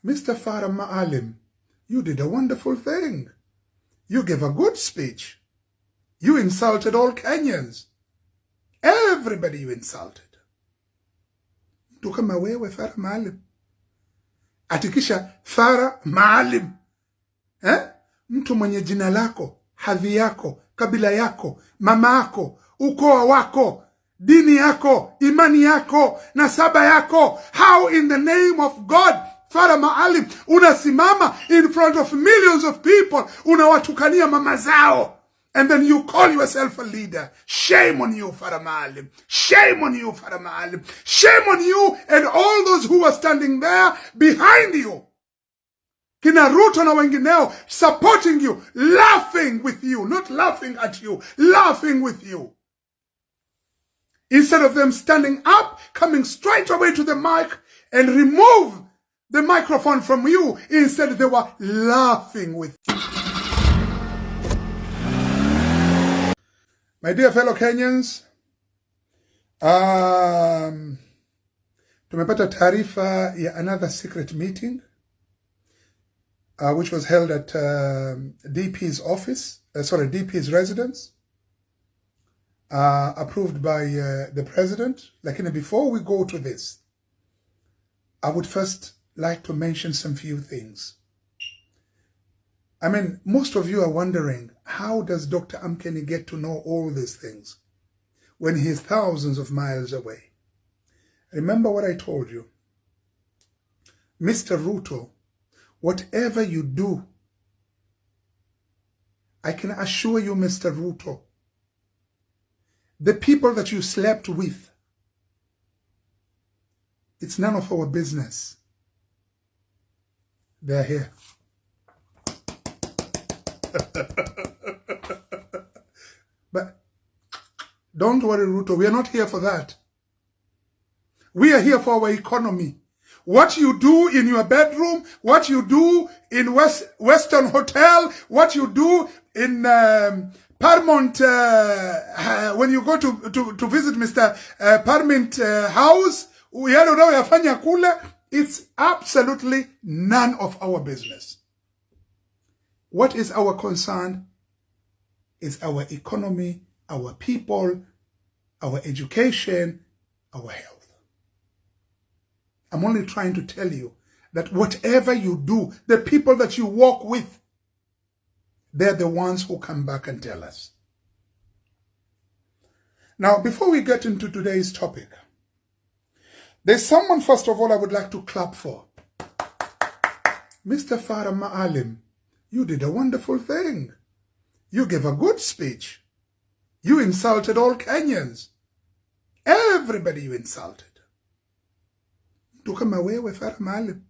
Mr. Farah Maalim, you did a wonderful thing. You gave a good speech. You insulted all Kenyans. Everybody you insulted. Mtu kama wewe Farah Maalim. Atikisha Farah Maalim. Mtu mwenye jina lako, hadhi yako, kabila yako, mama yako, ukoo wako, dini yako, imani yako, nasaba yako. How in the name of God, Farah Maalim, unasimama in front of millions of people, unawatukania mama zao, and then you call yourself a leader? Shame on you, Farah Maalim. Shame on you, Farah Maalim. Shame on you and all those who are standing there behind you. Kina Ruto na wengineo supporting you, laughing with you, not laughing at you, laughing with you. Instead of them standing up, coming straight away to the mic and remove the microphone from you, instead they were laughing with you. My dear fellow Kenyans, tumepata taarifa ya another secret meeting which was held at DP's office, DP's residence, approved by the president. Lakini before we go to this, I would first like to mention some few things. I mean, most of you are wondering, how does Dr. Amkeni get to know all these things when he's thousands of miles away? Remember what I told you. Mr. Ruto, whatever you do, I can assure you, Mr. Ruto, the people that you slept with, it's none of our business. They're here. But don't worry, Ruto, we are not here for that. We are here for our economy. What you do in your bedroom, what you do in Western Hotel, what you do in Paramount, when you go to visit Mr. Paramount house, it's absolutely none of our business. What is our concern is our economy, our people, our education, our health. I'm only trying to tell you that whatever you do, the people that you walk with, they're the ones who come back and tell us. Now, before we get into today's topic, there's someone, first of all, I would like to clap for. Mr. Farah Maalim, you did a wonderful thing. You gave a good speech. You insulted all Kenyans. Everybody you insulted. Mtu kama wewe Farah Maalim.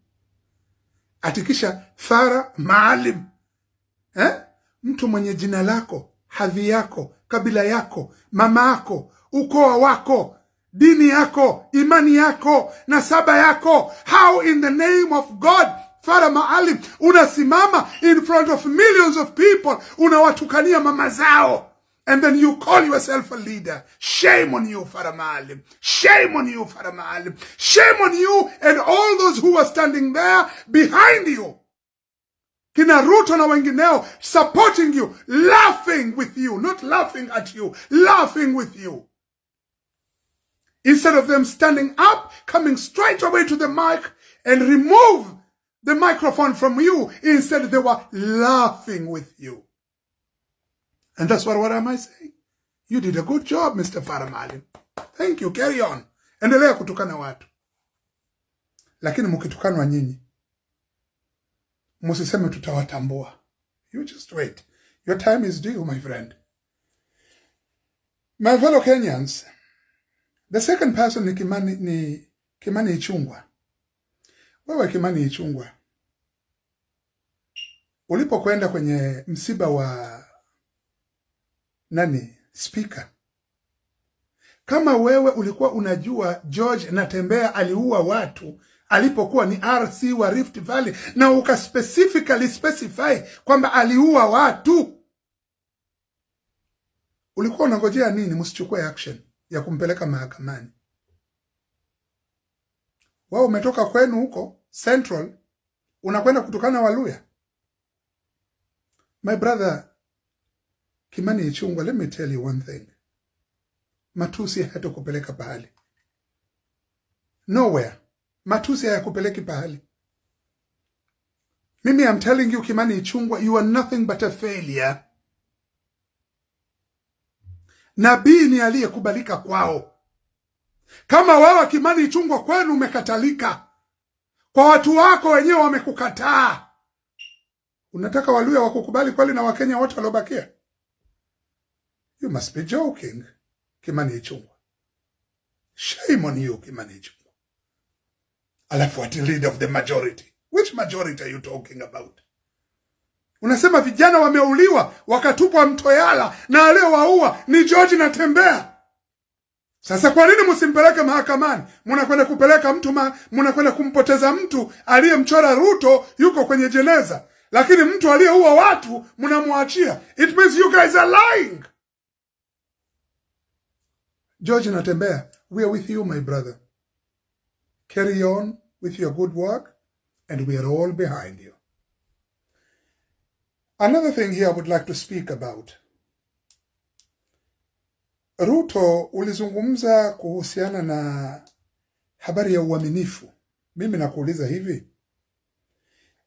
Atikisha Farah Maalim. Mtu mwenye jina lako, hadhi yako, kabila yako, mama yako, ukoo wako, dini yako, imani yako, nasaba yako. How in the name of God, Farah Maalim, unasimama in front of millions of people, unawatukania mama zao, and then you call yourself a leader? Shame on you, Farah Maalim. Shame on you, Farah Maalim. Shame on you and all those who are standing there behind you. Kina Ruto na wengineo supporting you, laughing with you, not laughing at you, laughing with you. Instead of them standing up, coming straight away to the mic and remove the microphone from you, instead they were laughing with you. And that's what am I saying? You did a good job, Mr. Farah Maalim. Thank you, carry on. Endelea kutukana watu. Lakini mukitukanwa nyinyi, musiseme tutawatambua. You just wait. Your time is due, my friend. My fellow Kenyans, the second person ni Kimani Ichung'wah. Wewe Kimani Ichung'wah, ulipokwenda kwenye msiba wa speaker, kama wewe ulikuwa unajua George Natembeya aliua watu alipokuwa ni RC wa Rift Valley, na specifically specify kwamba aliua watu, ulikuwa unangojea nini? Msichukue action ya kumpeleka mahakamani. Wao umetoka kwenu huko Central Unakwenda kutukana Waluya? My brother Kimani Ichung'wah, let me tell you one thing. Matusi hatakupeleka pahali. Nowhere. Matusi hayakupeleki pahali. Mimi, I'm telling you, Kimani Ichung'wah, you are nothing but a failure. Nabii ni aliyekubalika kwao. Kama wewe Kimani Ichung'wah kwenu umekatalika, kwa watu wako wenyewe wamekukataa, unataka Waluya wakukubali kweli na Wakenya wote waliobakia? You must be joking, Kimani Ichung'wah. Shame on you, Kimani Ichung'wah. Alafu ati leader of the majority. Which majority are you talking about? Unasema vijana wameuliwa wakatupwa mto Yala na aliyewaua ni George Natembea. Sasa kwa nini msimpeleke mahakamani? Mnakwenda kupeleka mtu mnakwenda kumpoteza mtu aliyemchora Ruto yuko kwenye jeneza, lakini mtu aliyeua watu mnamwachia. It means you guys are lying. George Natembea, we are with you, my brother. Carry on with your good work, and we are all behind you. Another thing here I would like to speak about. Ruto, ulizungumza kuhusiana na habari ya uaminifu. Mimi nakuuliza hivi,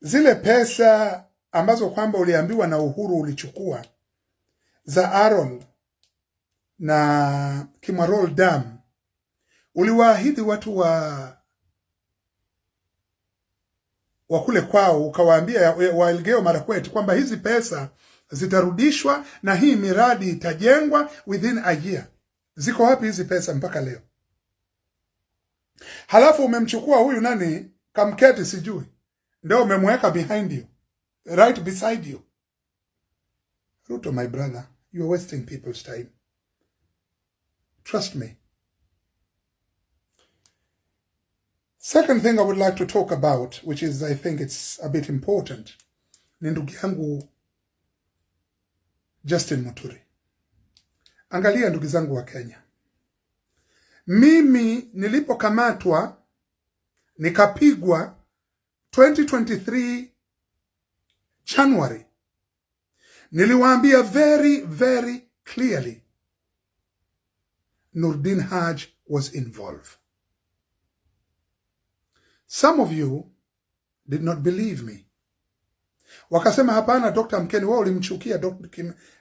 zile pesa ambazo kwamba uliambiwa na Uhuru ulichukua za Aaron na Kimarol Dam, uliwaahidi watu wa kule kwao, ukawaambia wa Elgeyo Marakwet kwamba hizi pesa zitarudishwa na hii miradi itajengwa within a year. Ziko wapi hizi pesa mpaka leo? Halafu umemchukua huyu nani Kamketi sijui, ndio umemweka behind you, right beside you. Ruto, my brother, you are wasting people's time. Trust me. Second thing I would like to talk about, which is, I think it's a bit important, ni ndugu yangu Justin Muturi. Angalia ndugu zangu wa Kenya. Mimi nilipokamatwa nikapigwa 2023 January, niliwaambia very, very clearly Nurdin Haj was involved. Some of you did not believe me. Wakasema hapana, Dr. Mkeni, wao ulimchukia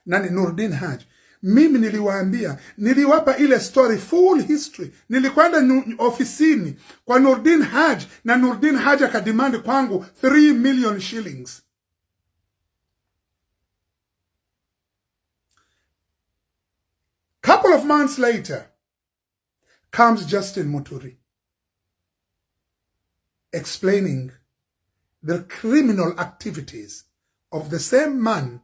Nurdin Haj. Mimi niliwaambia, niliwapa ile story, full history. Nilikwenda ofisini kwa Nurdin Haj na Nurdin Haj akadimandi kwangu 3 million shillings. Couple of months later comes Justin Muturi explaining the criminal activities of the same man,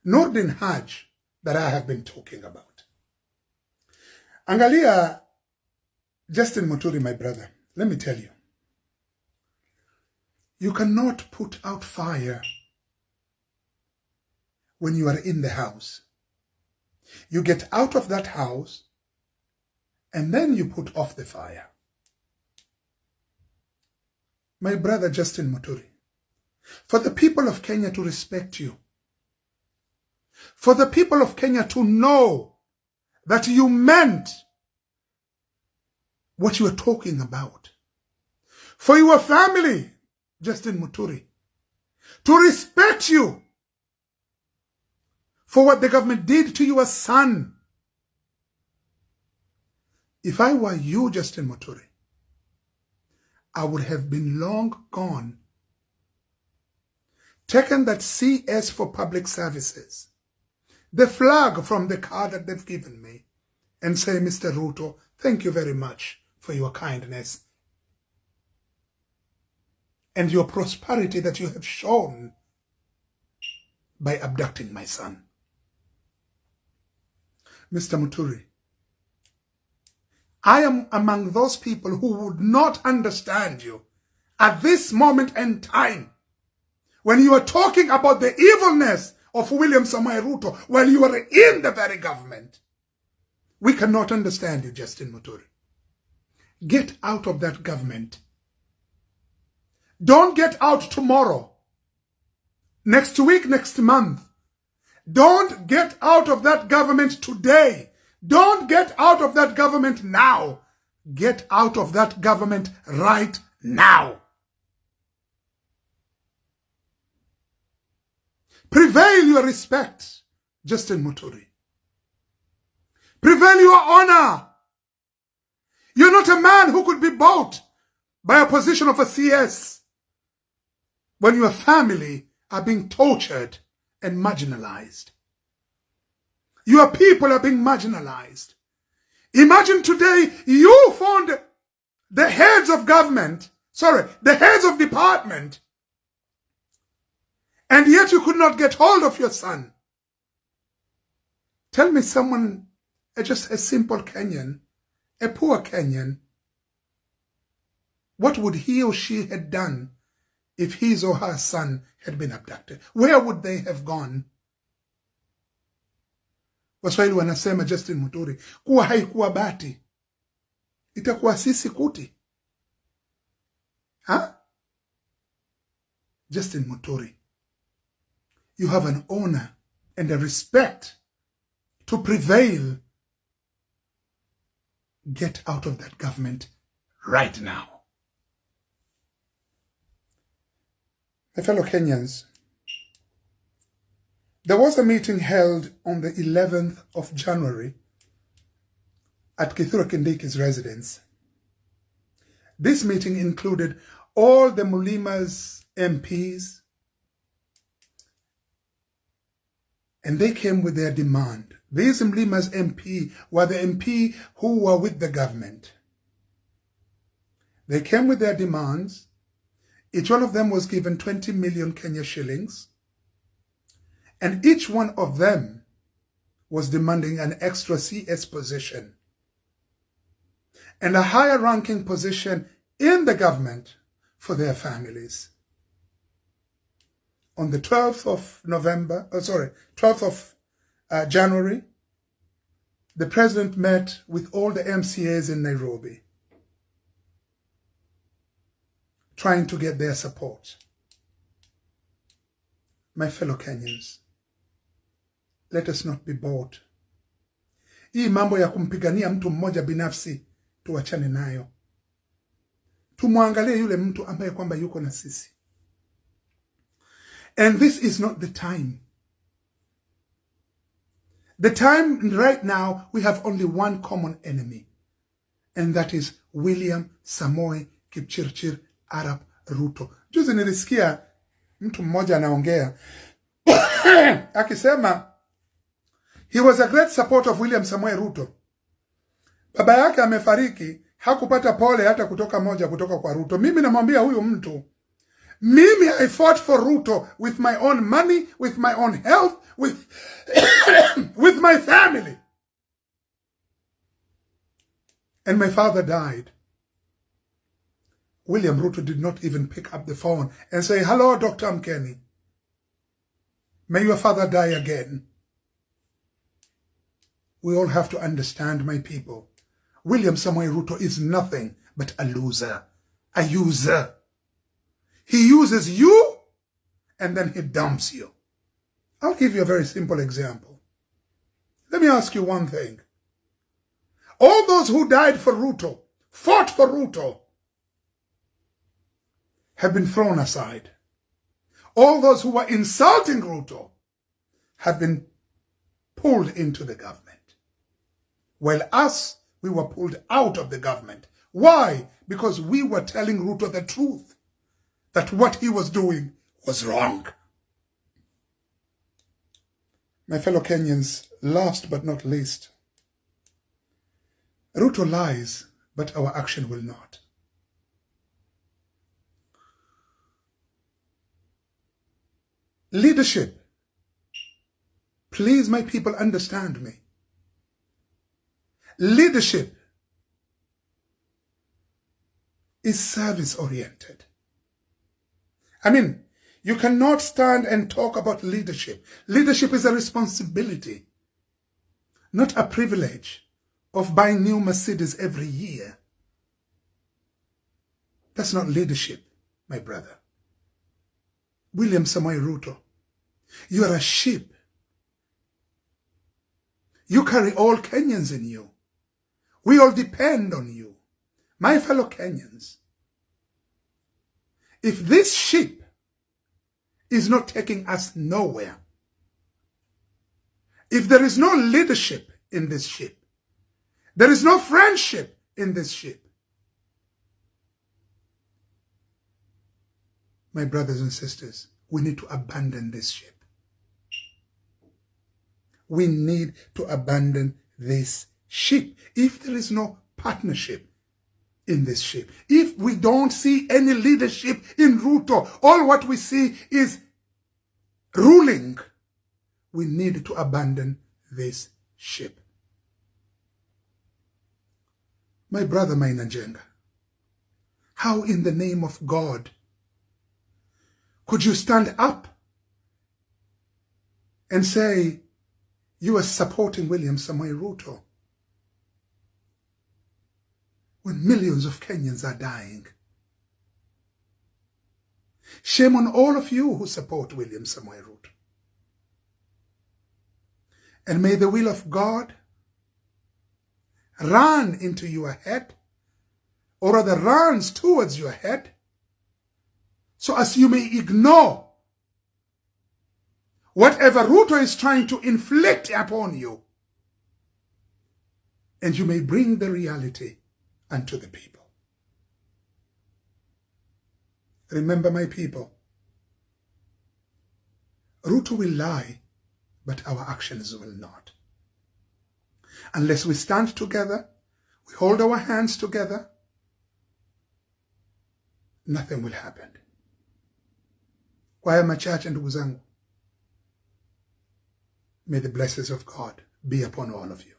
Nurdin Haj, that I have been talking about. Angalia, Justin Muturi, my brother, let me tell you, you cannot put out fire when you are in the house. You get out of that house and then you put off the fire. My brother Justin Muturi, for the people of Kenya to respect you, for the people of Kenya to know that you meant what you were talking about, for your family, Justin Muturi, to respect you for what the government did to your son. If I were you, Justin Muturi, I would have been long gone, taken that CS for public services, the flag from the car that they've given me, and say, Mr. Ruto, thank you very much for your kindness and your prosperity that you have shown by abducting my son. Mr. Muturi, I am among those people who would not understand you at this moment in time when you are talking about the evilness of William Samoei Ruto while you are in the very government. We cannot understand you, Justin Muturi. Get out of that government. Don't get out tomorrow, next week, next month. Don't get out of that government today. Don't get out of that government now. Get out of that government right now. Prevail your respect, Justin Muturi. Prevail your honor. You're not a man who could be bought by a position of a CS when your family are being tortured and marginalized. Your people are being marginalized. Imagine today you found the heads of government, the heads of department, and yet you could not get hold of your son. Tell me someone, just a simple Kenyan, a poor Kenyan, what would he or she have done if his or her son had been abducted? Where would they have gone? Waswahili wanasema, Justin Muturi, kuwa haikuwa bati, itakuwa sisi kuti. Huh? Justin Muturi, you have an honor and a respect to prevail. Get out of that government right now. My fellow Kenyans, there was a meeting held on the 11th of January at Kithure Kindiki's residence. This meeting included all the Mulima's MPs, and they came with their demand. These Mulima's MP were the MP who were with the government. They came with their demands. Each one of them was given 20 million Kenya shillings. And each one of them was demanding an extra CS position and a higher ranking position in the government for their families. On the 12th of January, the president met with all the MCAs in Nairobi, trying to get their support. My fellow Kenyans, let us not be bored. Hii mambo ya kumpigania mtu mmoja binafsi tuachane nayo. Tumwangalie yule mtu ambaye kwamba yuko na sisi. And this is not the time. The time right now, we have only one common enemy, and that is William Samoei Kipchirchir Arap Ruto. Juzi nilisikia mtu mmoja anaongea akisema he was a great supporter of William Samoei Ruto. Baba yake amefariki, hakupata pole hata kutoka kwa Ruto. Mimi namwambia huyu mtu, mimi I fought for Ruto with my own money, with my own health, with my family. And my father died. William Ruto did not even pick up the phone and say, hello, Dr. Mkeni. May your father die again. We all have to understand, my people. William Samoei Ruto is nothing but a loser, a user. He uses you and then he dumps you. I'll give you a very simple example. Let me ask you one thing. All those who died for Ruto, fought for Ruto, have been thrown aside. All those who were insulting Ruto have been pulled into the government. While us, we were pulled out of the government. Why? Because we were telling Ruto the truth, that what he was doing was wrong. My fellow Kenyans, last but not least, Ruto lies, but our action will not. Leadership. Please, my people, understand me. Leadership is service-oriented. I mean, you cannot stand and talk about leadership. Leadership is a responsibility, not a privilege of buying new Mercedes every year. That's not leadership. my brother. William Samoei Ruto, you are a sheep. You carry all Kenyans in you. We all depend on you. My fellow Kenyans, if this sheep is not taking us nowhere, if there is no leadership in this sheep, there is no friendship in this sheep, my brothers and sisters, we need to abandon this sheep. We need to abandon this sheep. If there is no partnership in this sheep, if we don't see any leadership in Ruto, all what we see is ruling, we need to abandon this sheep. My brother Maina Njenga, how in the name of God could you stand up and say you are supporting William Samoei Ruto when millions of Kenyans are dying? Shame on all of you who support William Samoei Ruto. And may the will of God run into your head, or rather runs towards your head, so as you may ignore whatever Ruto is trying to inflict upon you, and you may bring the reality unto the people. Remember, my people, Ruto will lie, but our actions will not. Unless we stand together, we hold our hands together, nothing will happen. Kwa haya machache ndugu zangu, may the blessings of God be upon all of you.